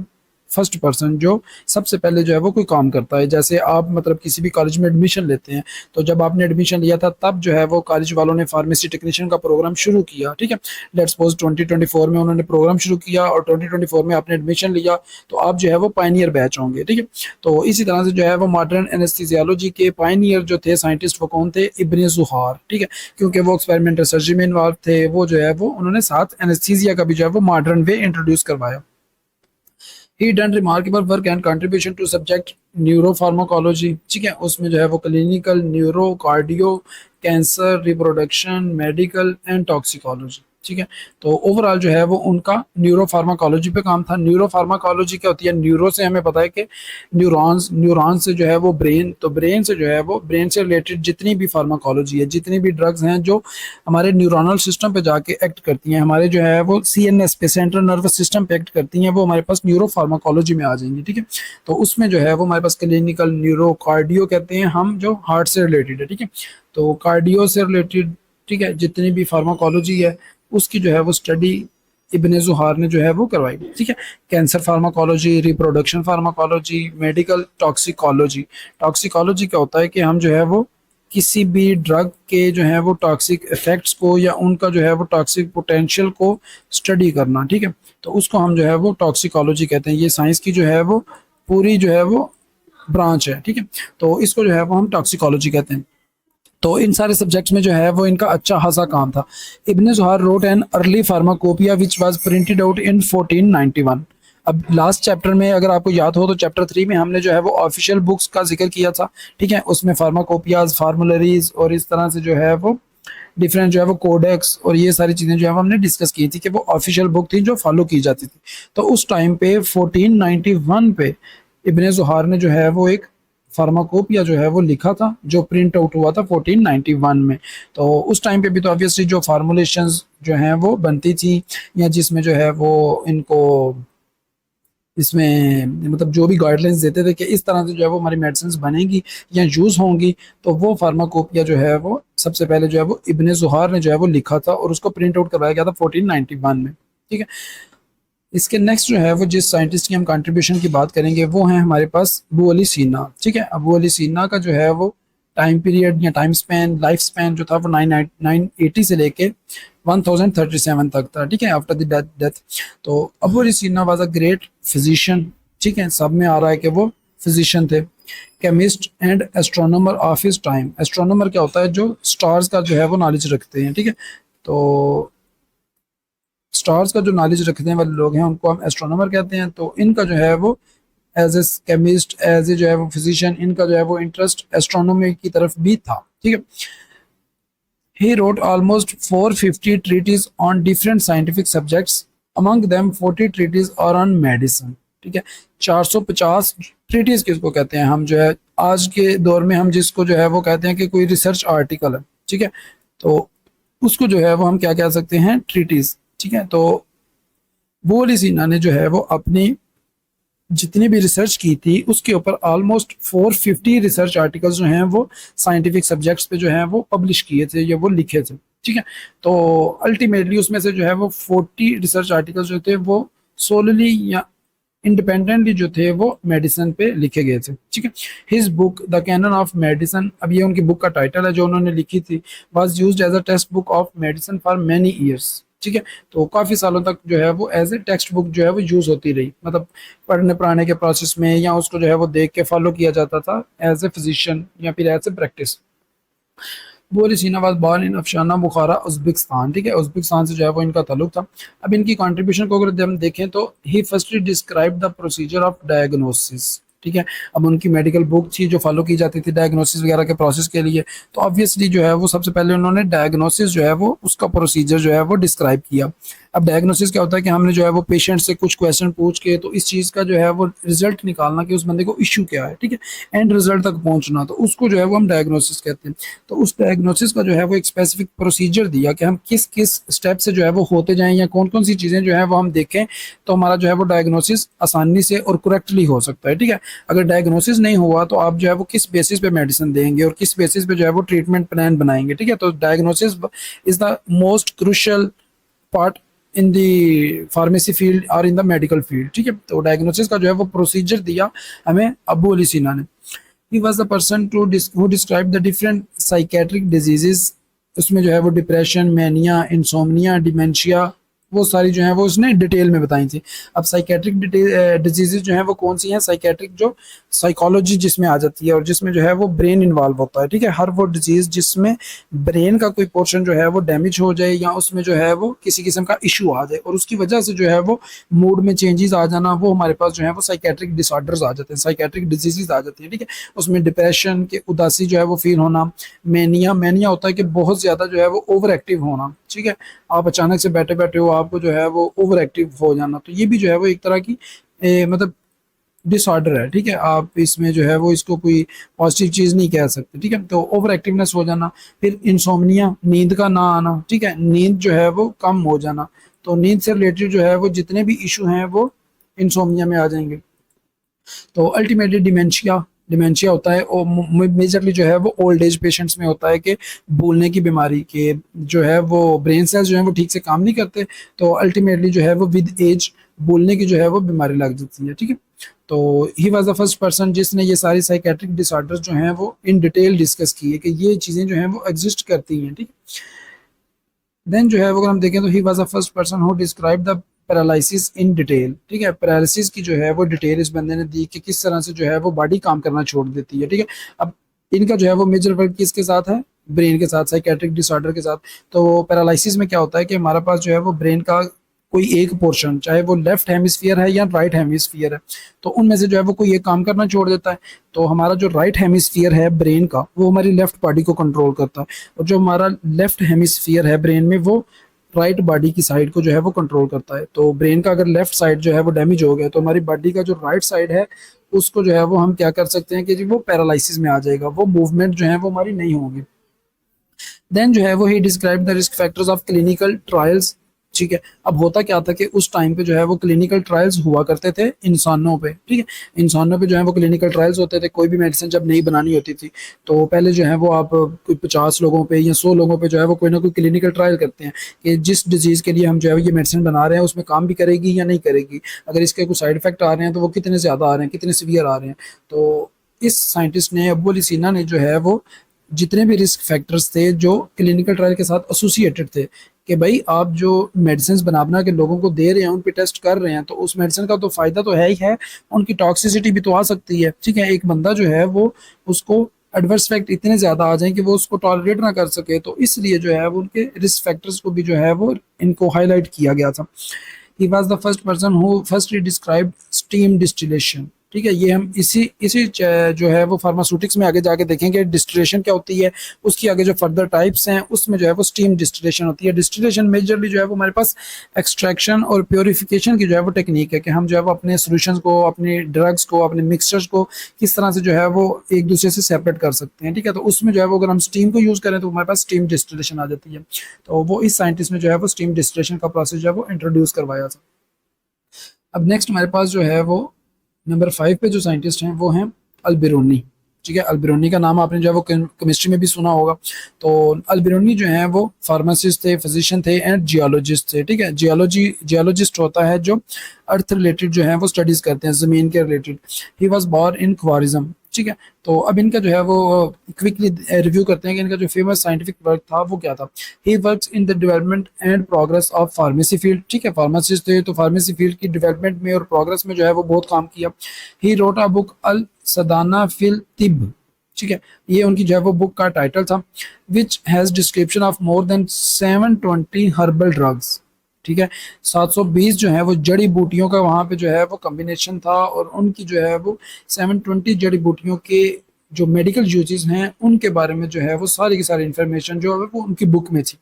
फर्स्ट पर्सन जो सबसे पहले जो है वो कोई काम करता है। जैसे आप मतलब किसी भी कॉलेज में एडमिशन लेते हैं, तो जब आपने एडमिशन लिया था तब जो है वो कॉलेज वालों ने फार्मेसी टेक्नीशियन का प्रोग्राम शुरू किया, ठीक है। लेट्स सपोज 2024 में उन्होंने प्रोग्राम शुरू किया और 2024 में आपने एडमिशन लिया, तो आप जो है वो पायनियर बैच होंगे, ठीक है। तो इसी तरह से जो है वो मॉडर्न एनेस्थीसियोलॉजी के पायनियर जो थे साइंटिस्ट वो कौन थे? इब्न ज़ुहार, ठीक है, क्योंकि वो एक्सपेरिमेंटल सर्जरी में इन्वॉल्व थे। वो जो है वो उन्होंने साथ एनेस्थीसिया का भी जो है वो मॉडर्न वे इंट्रोड्यूस करवाया। He done remarkable work and contribution to subject neuropharmacology, ठीक है। उसमें जो है वो clinical neuro, cardio, cancer, reproduction, medical and toxicology, ठीक है। तो ओवरऑल जो है वो उनका न्यूरो फार्माकोलॉजी पे काम था। न्यूरो फार्माकोलॉजी क्या होती है? न्यूरो से हमें पता है कि न्यूरॉन्स, न्यूरॉन से जो है वो ब्रेन, तो ब्रेन से जो है वो ब्रेन से रिलेटेड जितनी भी फार्माकोलॉजी है, जितनी भी ड्रग्स हैं जो हमारे न्यूरोनल सिस्टम पे जाके एक्ट करती हैं, हमारे जो है वो सीएनएस पे, सेंट्रल नर्वस सिस्टम पे एक्ट करती हैं, वो हमारे पास न्यूरो फार्माकोलॉजी में आ जाएंगी, ठीक है। तो उसमें जो है वो हमारे पास क्लिनिकल न्यूरो, कार्डियो कहते हैं हम, जो हार्ट से रिलेटेड है, ठीक है। तो कार्डियो से रिलेटेड, ठीक है, जितनी भी फार्माकोलॉजी है उसकी जो है वो स्टडी इब्ने ज़ुहार ने जो है वो करवाई, ठीक है। Cancer pharmacology, reproduction pharmacology, medical toxicology. Toxicology क्या होता है कि हम जो है वो किसी भी ड्रग के जो है वो टॉक्सिक इफेक्ट्स को या उनका जो है वो टॉक्सिक पोटेंशियल को स्टडी करना, ठीक है। तो उसको हम जो है वो टॉक्सिकोलॉजी कहते हैं। ये साइंस की जो है वो पूरी जो है वो ब्रांच है, ठीक है। तो इसको जो है वो हम टॉक्सिकोलॉजी कहते हैं। तो इन सारे सब्जेक्ट्स में जो है वो इनका अच्छा खासा काम था। Ibn Zuhr wrote an early pharmacopoeia which was printed out in 1491। अब लास्ट चैप्टर में अगर आपको याद हो तो चैप्टर 3 में हमने जो है वो ऑफिशियल बुक्स का जिक्र किया था, ठीक है। उसमें फार्माकोपियाज, फार्मुलरीज और इस तरह से जो है वो डिफरेंट जो है वो कोडेक्स और ये सारी चीज़ें जो है हमने डिस्कस की थी कि वो ऑफिशियल बुक थी जो फॉलो की जाती थी। तो उस टाइम पे 1491 पे इब्न ज़ुहार ने जो है वो एक फार्माकोपिया जो है वो लिखा था, जो प्रिंट आउट हुआ था 1491 में। तो उस टाइम पे भी तो ऑब्वियसली जो फार्मूलेशंस जो हैं वो बनती थी, या जिसमें जो है वो इनको इसमें मतलब जो भी गाइडलाइंस देते थे कि इस तरह से जो है वो हमारी मेडिसिन बनेंगी या यूज़ होंगी, तो वो फार्माकोपिया जो है वो सबसे पहले जो है वो इब्ने ज़ुहार ने जो है वो लिखा था और उसको प्रिंट आउट करवाया गया था 1491 में, ठीक है। इसके नेक्स्ट जो है वो जिस साइंटिस्ट की हम कंट्रीब्यूशन की बात करेंगे वो है हमारे पास अबू अली सीना, ठीक है। अबू अली सीना का जो है वो टाइम पीरियड या टाइम स्पैन, लाइफ स्पैन जो था वो 980 से लेके 1037 तक था, ठीक है, आफ्टर द डेथ। तो अबू अली सीना वाज अ ग्रेट फिजिशियन, ठीक है, सब में आ रहा है कि वो फिजिशियन थे। Chemist and astronomer of his time. Astronomer क्या होता है? जो स्टार्स का जो है वो नॉलेज रखते हैं, ठीक है। तो स्टार्स का जो नॉलेज रखने वाले लोग हैं उनको हम एस्ट्रोनॉमर कहते हैं। तो इनका जो है वो as a chemist, as a जो है वो फिजिशियन, इनका जो है वो इंटरेस्ट एस्ट्रोनॉमी की तरफ भी था, ठीक है। He wrote almost 450 treatises on different scientific subjects, among them 40 treatises are on medicine, ठीक है। 450 ट्रीटीज किसको कहते हैं? हम जो है आज के दौर में हम जिसको जो है वो कहते हैं कि कोई रिसर्च आर्टिकल है, ठीक है, तो उसको जो है वो हम क्या कह सकते हैं? ट्रीटीज, ठीक है। तो वो अली सीना ने जो है वो अपनी जितनी भी रिसर्च की थी उसके ऊपर ऑलमोस्ट 450 रिसर्च आर्टिकल्स जो हैं वो साइंटिफिक सब्जेक्ट्स पे जो हैं वो पब्लिश किए थे या वो लिखे थे, ठीक है। तो अल्टीमेटली उसमें से जो है वो 40 रिसर्च आर्टिकल्स जो थे वो सोलली या इंडिपेंडेंटली जो थे वो मेडिसिन पे लिखे गए थे, ठीक है। His book the canon of medicine, अब ये उनकी बुक का टाइटल है जो उन्होंने लिखी थी, was used as a text book of medicine for many years, ठीक है। तो काफ़ी सालों तक जो है वो एज ए टेक्स्ट बुक जो है वो यूज़ होती रही, मतलब पढ़ने पढ़ाने के प्रोसेस में, या उसको जो है वो देख के फॉलो किया जाता था एज ए फिजिशियन या फिर एज ए प्रैक्टिस। बोली सीनावाज बॉर्न इन अफशाना बुखारा उज़्बेकिस्तान, ठीक है, उज़्बेकिस्तान से जो है वो इनका ताल्लुक था। अब इनकी कंट्रीब्यूशन को अगर हम देखें तो he firstly describe the procedure of diagnosis, ठीक है। अब उनकी मेडिकल बुक थी जो फॉलो की जाती थी डायग्नोसिस वगैरह के प्रोसेस के लिए, तो ऑब्वियसली जो है वो सबसे पहले उन्होंने डायग्नोसिस जो है वो उसका प्रोसीजर जो है वो डिस्क्राइब किया। अब डायग्नोसिस क्या होता है कि हमने जो है वो पेशेंट से कुछ क्वेश्चन पूछ के तो इस चीज़ का जो है वो रिजल्ट निकालना कि उस बंदे को इश्यू क्या है, ठीक है, एंड रिजल्ट तक पहुंचना, तो उसको जो है वो हम डायग्नोसिस कहते हैं। तो उस डायग्नोसिस का जो है वो एक स्पेसिफिक प्रोसीजर दिया कि हम किस किस स्टेप से जो है वो होते जाएं या कौन कौन सी चीज़ें जो है वो हम देखें तो हमारा जो है वो डायग्नोसिस आसानी से और करेक्टली हो सकता है, ठीक है। अगर डायग्नोसिस नहीं हुआ तो आप जो है वो किस बेसिस पे मेडिसिन देंगे और किस बेसिस पे जो है वो ट्रीटमेंट प्लान बनाएंगे, ठीक है। तो diagnosis is the most crucial part in the pharmacy field और इन द मेडिकल फील्ड। ठीक है, तो डायग्नोसिस का जो है वो प्रोसीजर दिया हमें अबू अली सीना ने। He was the person to who describe the different psychiatric diseases. उसमें जो है वो डिप्रेशन, मैनिया, इंसोमनिया, डिमेंशिया, वो सारी जो है वो उसने डिटेल में बताई थी। अब साइकेट्रिक डिजीजेज जो है वो कौन सी हैं? साइकेट्रिक जो साइकोलॉजी जिसमें आ जाती है और जिसमें जो है वो ब्रेन इन्वॉल्व होता है। ठीक है, हर वो डिजीज जिसमें ब्रेन का कोई पोर्शन जो है वो डैमेज हो जाए या उसमें जो है वो किसी किस्म का इशू आ जाए और उसकी वजह से जो है वो मूड में चेंजेस आ जाना, वो हमारे पास जो है वो साइकेट्रिक डिसऑर्डर्स आ जाते हैं, साइकेट्रिक डिजीजेज आ जाती है। ठीक है, उसमें डिप्रेशन के उदासी जो है वो फील होना, मैनिया, मैनिया होता है कि बहुत ज्यादा जो है वो ओवर एक्टिव होना। ठीक है, आप अचानक से बैठे बैठे हो आपको जो है वो ओवर एक्टिव हो जाना, तो ये भी जो है वो एक तरह की मतलब डिसऑर्डर है। ठीक है, आप इसमें जो है वो इसको कोई पॉजिटिव चीज नहीं कह सकते। ठीक है, तो ओवर एक्टिवनेस हो जाना। फिर इंसोमनिया, नींद का ना आना। ठीक है, नींद जो है वो कम हो जाना। तो नींद से रिलेटेड जो है वो जितने भी इशू हैं वो इंसोमनिया में आ जाएंगे। तो अल्टीमेटली डिमेंशिया, डिमेंशिया होता है और मेजरली जो है वो ओल्ड एज पेशेंट्स में होता है कि भूलने की बीमारी के जो है वो ब्रेन सेल्स जो है वो ठीक से काम नहीं करते, तो अल्टीमेटली जो है वो विद एज भूलने की जो है वो बीमारी लग जाती है। ठीक है, तो ही वॉज द फर्स्ट पर्सन जिसने ये सारी साइकेट्रिक डिसऑर्डर्स जो हैं वो इन डिटेल डिस्कस की है कि ये चीज़ें जो हैं वो एग्जिस्ट करती हैं। ठीक है, देन जो है वो अगर हम देखें तो ही was the first person who describe the paralysis in detail. ठीक है, पैरालिसिस की जो है वो डिटेल इस बंदे ने दी कि किस तरह से जो है वो बॉडी काम करना छोड़ देती है। ठीक है, अब इनका जो है वो मेजर वर्क किसके साथ है? ब्रेन के साथ, साइकेट्रिक डिसऑर्डर के साथ। तो पैरालिसिस में क्या होता है कि हमारे पास जो है वो ब्रेन का कोई एक पोर्शन, चाहे वो लेफ्ट हेमिस्फीयर है या राइट हेमिस्फीयर है, तो उनमें से जो है वो कोई एक काम करना छोड़ देता है। तो हमारा जो राइट हेमिस्फीयर है ब्रेन का वो हमारी लेफ्ट बॉडी को कंट्रोल करता है, और जो हमारा लेफ्ट हेमिस्फीयर है ब्रेन में वो राइट बॉडी की साइड को जो है वो कंट्रोल करता है। तो ब्रेन का अगर लेफ्ट साइड जो है वो डैमेज हो गया तो हमारी बॉडी का जो राइट साइड है उसको जो है वो हम क्या कर सकते हैं कि जी वो पैरालिसिस में आ जाएगा, वो मूवमेंट जो है वो हमारी नहीं होगी। देन जो है वो ही describe the risk factors of clinical trials. ठीक है, अब होता क्या था कि उस टाइम पे जो है वो क्लिनिकल ट्रायल्स हुआ करते थे इंसानों पे। ठीक है, इंसानों पे जो है वो क्लिनिकल ट्रायल्स होते थे, कोई भी मेडिसिन जब नहीं बनानी होती थी तो पहले जो है वो आप कोई 50 लोगों पे या 100 लोगों पे जो है वो कोई ना कोई क्लिनिकल ट्रायल करते हैं कि जिस डिजीज़ के लिए हम जो है ये मेडिसिन बना रहे हैं उसमें काम भी करेगी या नहीं करेगी, अगर इसके कुछ साइड इफेक्ट आ रहे हैं तो वो कितने ज़्यादा आ रहे हैं, कितने सीवियर आ रहे हैं। तो इस साइंटिस्ट ने, अबू अली सीना ने जो है वो जितने भी रिस्क फैक्टर्स थे जो क्लिनिकल ट्रायल के साथ एसोसिएटेड थे कि भाई आप जो मेडिसिन बना के लोगों को दे रहे हैं, उन पे टेस्ट कर रहे हैं, तो उस मेडिसिन का तो फायदा तो है ही है, उनकी टॉक्सिसिटी भी तो आ सकती है। ठीक है, एक बंदा जो है वो उसको एडवर्स फैक्ट इतने ज़्यादा आ जाएं कि वो उसको टॉलरेट ना कर सके, तो इसलिए जो है वो उनके रिस्क फैक्टर्स को भी जो है वो इनको हाईलाइट किया गया था। ही was the first person who first describe steam distillation. ठीक है, ये हम इसी इसी जो है वो फार्मास्यूटिक्स में आगे जाके देखेंगे डिस्टिलेशन क्या होती है, उसकी आगे जो फर्दर टाइप्स हैं उसमें जो है वो स्टीम डिस्टिलेशन होती है। डिस्टिलेशन मेजरली जो है वो हमारे पास एक्सट्रैक्शन और प्योरिफिकेशन की जो है वो टेक्निक है कि हम जो है वो अपने सोल्यूशन को, अपने ड्रग्स को, अपने मिक्सचर्स को किस तरह से जो है वो एक दूसरे से सेपरेट कर सकते हैं। ठीक है, तो उसमें जो है वो अगर हम स्टीम को यूज़ करें तो हमारे पास स्टीम डिस्टिलेशन आ जाती है। तो वो इस साइंटिस्ट ने जो है वो स्टीम डिस्टिलेशन का प्रोसेस जो है वो इंट्रोड्यूस करवाया था। अब नेक्स्ट हमारे पास जो है वो नंबर 5 पे जो साइंटिस्ट हैं वो हैं अल-बिरूनी। ठीक है, अल-बिरूनी का नाम आपने जो है वो केमिस्ट्री में भी सुना होगा। तो अल-बिरूनी जो है वो फार्मासिस्ट थे, फिजिशियन थे एंड जियोलॉजिस्ट थे। ठीक है, जियोलॉजिस्ट होता है जो अर्थ रिलेटेड जो है वो स्टडीज करते हैं, ज़मीन के related. He was born in Khwarezm. ठीक है, तो अब इनका जो है वो क्विकली रिव्यू करते हैं कि इनका जो फेमस साइंटिफिक वर्क था वो क्या था। He works in the development and progress of pharmacy field. ठीक है, फार्मासिस्ट थे तो फार्मेसी फील्ड की डेवलपमेंट में और प्रोग्रेस में जो है वो बहुत काम किया। He wrote a book al Sadana fil tib. ठीक है, ये उनकी जो है वो बुक का टाइटल था, which has description of more than 720 herbal drugs. ठीक है, 720 जो है वो जड़ी बूटियों का वहाँ पे जो है वो कॉम्बिनेशन था, और उनकी जो है वो 720 जड़ी बूटियों के जो मेडिकल यूजेस हैं उनके बारे में जो है वो सारी की सारी इन्फॉर्मेशन जो है वो उनकी बुक में थी।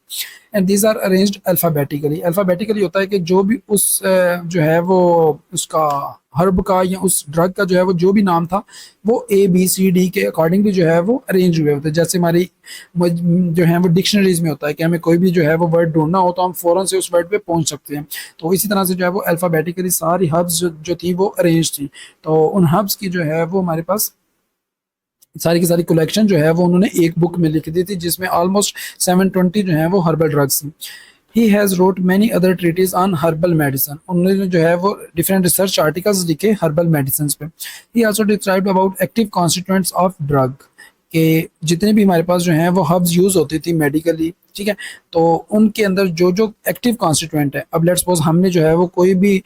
And these are arranged alphabetically. Alphabetically होता है कि जो भी उस जो है वो उसका हर्ब का या उस ड्रग का जो है वो जो भी नाम था वो ABCD के अकॉर्डिंगली जो है वो अरेंज हुए होते हैं। जैसे हमारी जो है वो डिक्शनरीज में होता है कि हमें कोई भी जो है वो वर्ड ढूंढना हो तो हम फ़ौरन से उस वर्ड पे पहुंच सकते हैं। तो इसी तरह से जो है वो अल्फ़ाबेटिकली सारी हर्ब्स जो थी वो अरेंज थी। तो उन हर्ब्स की जो है वो हमारे पास सारी की सारी कलेक्शन जो है वो उन्होंने एक बुक में लिख दी थी जिसमें ऑलमोस्ट 720 जो है वो हर्बल ड्रग्स थी। He has wrote many other treatise on herbal medicine, उन्होंने जो है वो डिफरेंट रिसर्च आर्टिकल्स लिखे हर्बल मेडिसिन पे। He also described about active constituents of drug, कि जितने भी हमारे पास जो हैं वो हर्ब्स यूज़ होती थी मेडिकली, ठीक है, तो उनके अंदर जो जो एक्टिव कॉन्स्टिट्यूएंट है, अब लेट्स सपोज हमने जो है वो कोई भी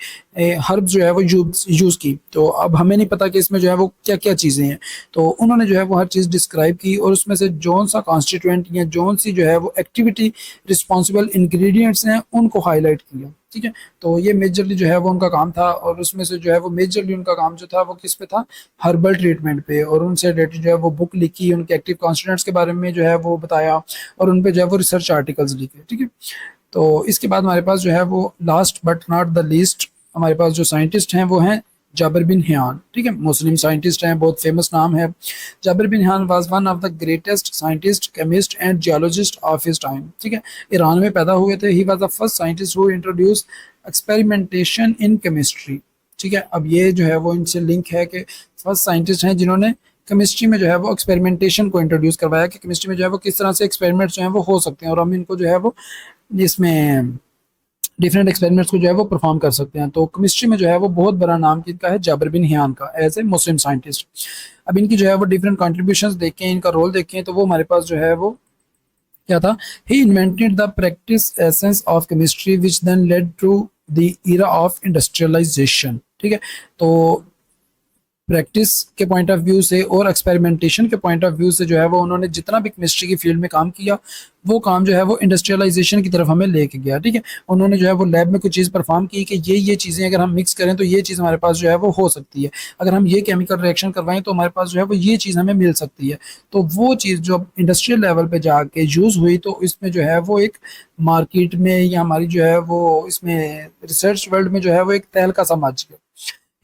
हर्ब जो है वो यूज़ की, तो अब हमें नहीं पता कि इसमें जो है वो क्या क्या चीज़ें हैं, तो उन्होंने जो है वो हर चीज़ डिस्क्राइब की और उसमें से जौन सा कॉन्स्टिट्यूएंट या जौन सी जो है वो एक्टिविटी रिस्पॉन्सिबल इंग्रेडिएंट्स हैं उनको हाईलाइट किया, ठीक है। तो ये मेजरली जो है वो उनका काम था, और उसमें से जो है वो मेजरली उनका काम जो था वो किस पे था, हर्बल ट्रीटमेंट पे, और उनसे रिलेटेड जो है वो बुक लिखी, उनके एक्टिव कॉन्स्टिट्यूएंट्स के बारे में जो है वो बताया, और उन पे जो है वो रिसर्च आर्टिकल्स लिखे, ठीक है। तो इसके बाद हमारे पास जो है वो last but not the least हमारे पास जो साइंटिस्ट हैं वो हैं जाबिर बिन हियान, ठीक है, मुस्लिम साइंटिस्ट हैं, बहुत फेमस नाम है। Jabir bin Hayyan was one of the greatest scientist, chemist and geologist of his time, ठीक है। ईरान में पैदा हुए थे। He was the first scientist who introduce experimentation in chemistry, ठीक है। अब ये जो है वो इनसे लिंक है कि फर्स्ट साइंटिस्ट हैं जिन्होंने केमिस्ट्री में जो है वो एक्सपेरिमेंटेशन को इंट्रोड्यूस करवाया, कि केमिस्ट्री में जो है वो किस तरह से एक्सपेरिमेंट्स जो है वो हो सकते हैं, और हम इनको जो है वो इसमें डिफरेंट एक्सपेरिमेंट्स को जो है वो परफॉर्म कर सकते हैं। तो केमिस्ट्री में जो है वो बहुत बड़ा नाम किनका है, जाबिर बिन हियान का, एज ए मुस्लिम साइंटिस्ट। अब इनकी जो है वो डिफरेंट कंट्रीब्यूशंस देखें, इनका रोल देखें, तो वो हमारे पास जो है वो क्या था, he invented the practice essence of chemistry which then led to the era of industrialisation, ठीक है। तो प्रैक्टिस के पॉइंट ऑफ व्यू से और एक्सपेरिमेंटेशन के पॉइंट ऑफ व्यू से जो है वो उन्होंने जितना भी केमिस्ट्री की फील्ड में काम किया, वो काम जो है वो इंडस्ट्रियलाइजेशन की तरफ हमें लेके गया, ठीक है। उन्होंने जो है वो लैब में कुछ चीज़ परफॉर्म की कि ये चीज़ें अगर हम मिक्स करें तो ये चीज़ हमारे पास जो है वो हो सकती है, अगर हम ये केमिकल रिएक्शन करवाएं तो हमारे पास जो है वो ये चीज़ हमें मिल सकती है। तो वो चीज़ जो इंडस्ट्रियल लेवल पे जाके यूज़ हुई, तो इसमें जो है वो एक मार्केट में या हमारी जो है वो इसमें रिसर्च वर्ल्ड में जो है वो एक तहलका सा मच गया।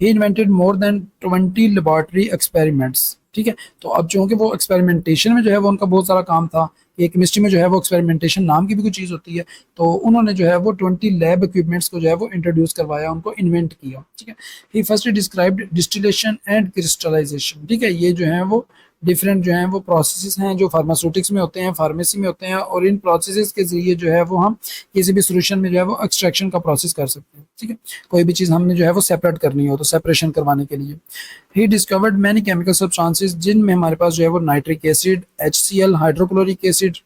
He invented more than 20 laboratory experiments, ठीक है। तो अब चूंकि वो एक्सपेरिमेंटेशन में जो है वो उनका बहुत सारा काम था, कि केमिस्ट्री में जो है वो एक्सपेरिमेंटेशन नाम की भी कुछ चीज़ होती है, तो उन्होंने जो है वो 20 लैब इक्विपमेंट्स को जो है वो इंट्रोड्यूस करवाया, उनको इन्वेंट किया, ठीक है। He first described distillation and crystallisation, ठीक है। ये जो है वो डिफरेंट जो है वो प्रोसेसेस हैं जो फार्मास्यूटिक्स में होते हैं, फार्मेसी में होते हैं, और इन प्रोसेसेस के जरिए जो है वो हम किसी भी सोल्यूशन में जो है वो एक्सट्रैक्शन का प्रोसेस कर सकते हैं, ठीक है। कोई भी चीज़ हमने जो है वो सेपरेट करनी हो तो सेपरेशन करवाने के लिए। He discovered many chemical substances, जिनमें हमारे पास जो है वो nitric acid, HCl, hydrochloric acid,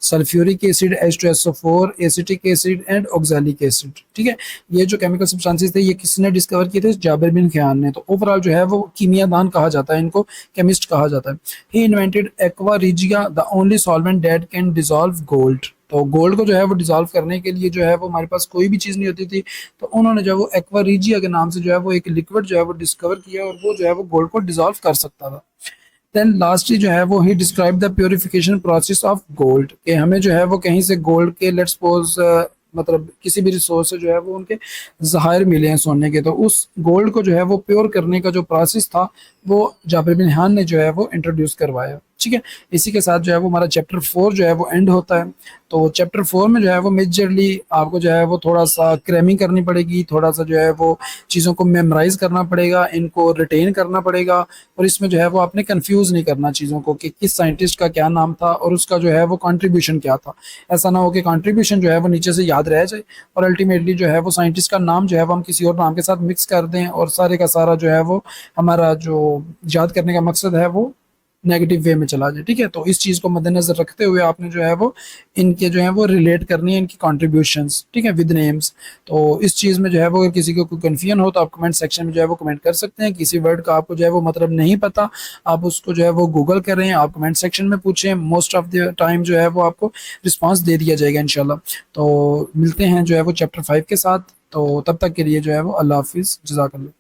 sulphuric acid, H2SO4, acetic acid and oxalic acid, ठीक है। ये जो केमिकल सब्सटेंसेस थे ये किसने डिस्कवर किए थे, जाबिर बिन हियान ने। तो ओवरऑल जो है वो कीमियादान कहा जाता है इनको, केमिस्ट कहा जाता है। He invented aqua regia, the only solvent that can dissolve gold. तो गोल्ड को जो है वो डिसॉल्व करने के लिए जो है वो हमारे पास कोई भी चीज़ नहीं होती थी, तो उन्होंने जो है वो एक्वा रिजिया के नाम से जो है वो एक लिक्विड जो है वो डिस्कवर किया, और वो जो है वो गोल्ड को डिसॉल्व कर सकता था। देन लास्टली जो है वो ही describe the purification process of gold, कि हमें जो है वो कहीं से गोल्ड के लेट्स सपोज मतलब किसी भी रिसोर्स से जो है वो उनके ज़हायर मिले हैं सोने के, तो उस गोल्ड को जो है वो प्योर करने का जो प्रोसेस था वो जाबिर बिन हियान ने जो है वो इंट्रोड्यूस करवाया, ठीक है। इसी के साथ जो है वो हमारा चैप्टर 4 जो है वो एंड होता है। तो चैप्टर 4 में जो है वो मेजरली आपको जो है वो थोड़ा सा क्रैमिंग करनी पड़ेगी, थोड़ा सा जो है वो चीज़ों को मेमोराइज करना पड़ेगा, इनको रिटेन करना पड़ेगा, और इसमें जो है वो आपने कंफ्यूज नहीं करना चीज़ों को कि किस साइंटिस्ट का क्या नाम था और उसका जो है वो कंट्रीब्यूशन क्या था। ऐसा ना हो कि कंट्रीब्यूशन जो है वो नीचे से याद रह जाए और अल्टीमेटली जो है वो साइंटिस्ट का नाम जो है वो हम किसी और नाम के साथ मिक्स कर दें, और सारे का सारा जो है वो हमारा जो याद करने का मकसद है वो नेगेटिव वे में चला जाए, ठीक है। तो इस चीज़ को मद्देनजर रखते हुए आपने जो है वो इनके जो है वो रिलेट करनी है, इनकी कॉन्ट्रीब्यूशंस, ठीक है, विद नेम्स। तो इस चीज़ में जो है वो अगर किसी को कोई कन्फ्यूजन हो तो आप कमेंट सेक्शन में जो है वो कमेंट कर सकते हैं। किसी वर्ड का आपको जो है वो मतलब नहीं पता, आप उसको जो है वो गूगल करें, आप कमेंट सेक्शन में पूछें, मोस्ट ऑफ द टाइम जो है वो आपको रिस्पॉन्स दे दिया जाएगा इंशाल्लाह। तो मिलते हैं जो है वो चैप्टर 5 के साथ, तो तब तक के लिए जो है वो अल्लाह हाफिज़, जज़ाकल्लाह।